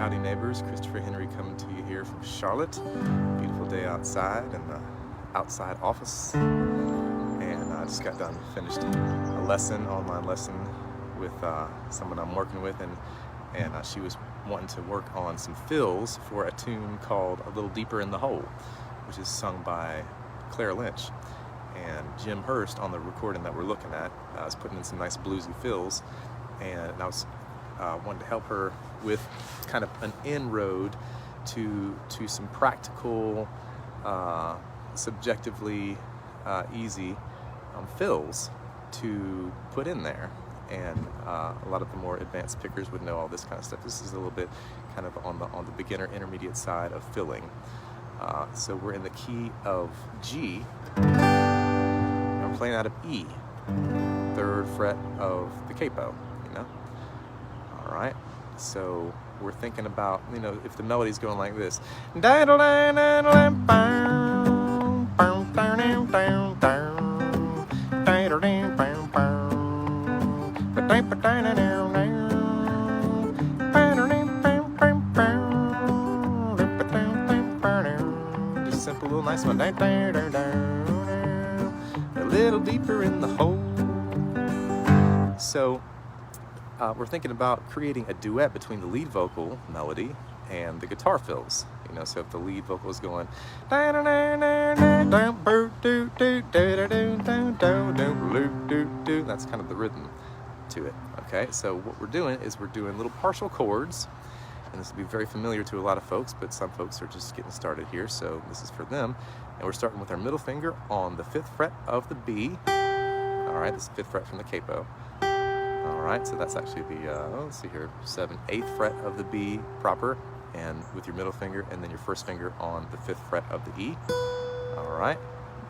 Howdy neighbors, Christopher Henry coming to you here from Charlotte. Beautiful day outside in the outside office. And I just got done, finished a lesson, online lesson with someone I'm working with, and she was wanting to work on some fills for a tune called A Little Deeper in the Hole, which is sung by Claire Lynch. And Jim Hurst on the recording that we're looking at is putting in some nice bluesy fills, and I was wanted to help her with kind of an inroad to some practical, subjectively easy fills to put in there. And a lot of the more advanced pickers would know all this kind of stuff. This is a little bit kind of on the beginner intermediate side of filling. So we're in the key of G. I'm playing out of E, 3rd fret of the capo, you know? All right, so we're thinking about, you know, if the melody's going like this. Just a simple little nice one. A little deeper in the hole. So we're thinking about creating a duet between the lead vocal melody and the guitar fills. You know, so if the lead vocal is going, that's kind of the rhythm to it. Okay, so what we're doing is we're doing little partial chords, and this will be very familiar to a lot of folks, but some folks are just getting started here, so this is for them. And we're starting with our middle finger on the 5th fret of the B. All right, this is 5th fret from the capo. All right, so that's actually the, let's see here, 8th fret of the B proper, and with your middle finger, and then your first finger on the 5th fret of the E. All right,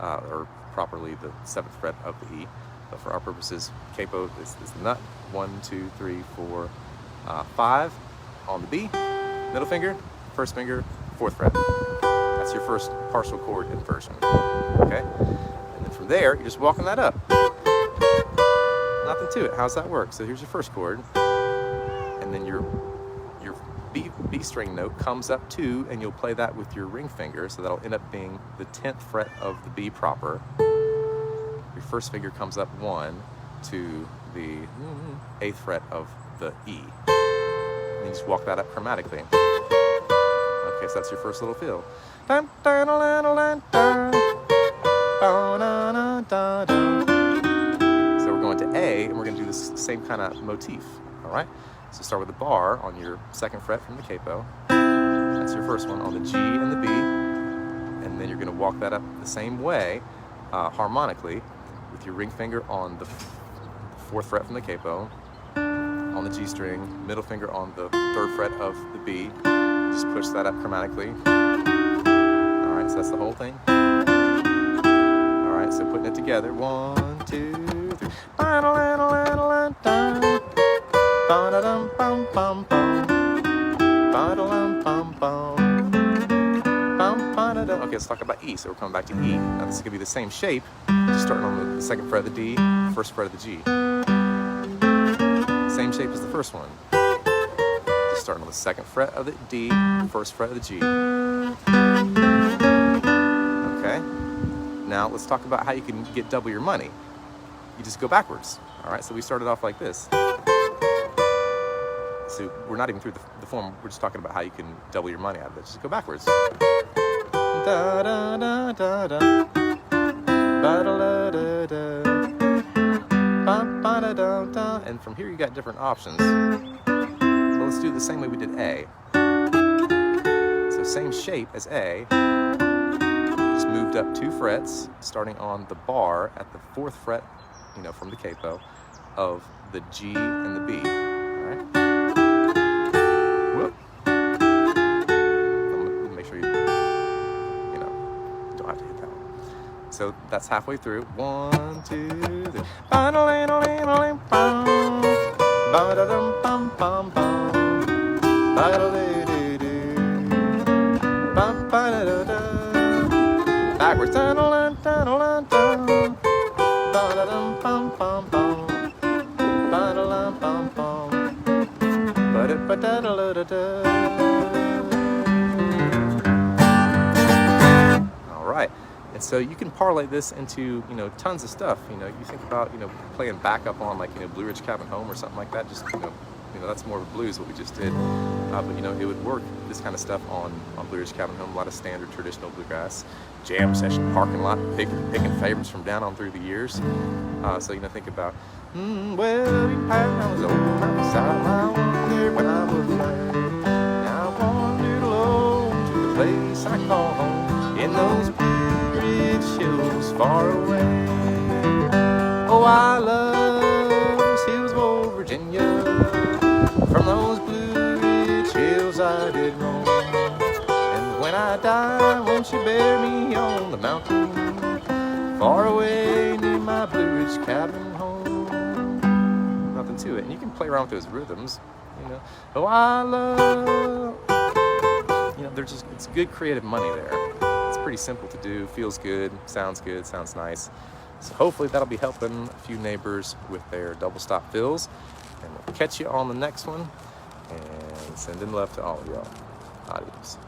or properly the 7th fret of the E. But for our purposes, capo is the nut. 1, 2, 3, 4, 5 on the B, middle finger, first finger, 4th fret. That's your first partial chord inversion. Okay, and then from there, you're just walking that up. Nothing to it. How's that work? So here's your first chord, and then your B string note comes up 2, and you'll play that with your ring finger, so that'll end up being the 10th fret of the B proper. Your first finger comes up 1 to the 8th fret of the E. And you just walk that up chromatically. Okay, so that's your first little fill. So we're going to A, and we're going to do this same kind of motif. All right? So start with the bar on your 2nd fret from the capo. That's your first one on the G and the B. And then you're going to walk that up the same way, harmonically, with your ring finger on the 4th fret from the capo, on the G string, middle finger on the 3rd fret of the B. Just push that up chromatically. All right, so that's the whole thing. All right, so putting it together. 1, 2, 3. Okay, let's talk about E. So we're coming back to E. Now this is going to be the same shape, just starting on the 2nd fret of the D, 1st fret of the G. Same shape as the first one. Just starting on the 2nd fret of the D, 1st fret of the G. Okay. Now let's talk about how you can get double your money. You just go backwards. All right, so we started off like this. So we're not even through the form, we're just talking about how you can double your money out of it. Just go backwards. Da da da da da. Ba da da da da. Ba ba da da da. And from here you got different options. So let's do it the same way we did A. So same shape as A. Just moved up 2 frets, starting on the bar at the 4th fret, you know, from the capo, of the G and the B. All right. Whoop. Make sure you know, don't have to hit that one. So that's halfway through. 1, 2, 3. Backwards. ba-da-da-da-da-da. All right. And so you can parlay this into, you know, tons of stuff. You know, you think about, you know, playing backup on like, you know, Blue Ridge Cabin Home or something like that. Just, you know, that's more of a blues what we just did. But you know, it would work this kind of stuff on Blue Ridge Cabin Home. A lot of standard traditional bluegrass, jam session, parking lot, picking favorites from down on through the years. So you know, think about, well, you I was old, I was out of my own there when I was lad. Now I wandered alone to the place I call home in those Blue Ridge hills far away. Oh, I love those hills of old Virginia. From those Blue Ridge hills I did roam. And when I die, won't you bear me on the mountain far away near my Blue Ridge Cabin home? Nothing to it. And you can play around with those rhythms, you know. Oh, I love, you know, they're just, it's good creative money there. It's pretty simple to do, feels good, sounds nice. So hopefully that'll be helping a few neighbors with their double stop fills. And we'll catch you on the next one. And sending love to all of y'all. Adios.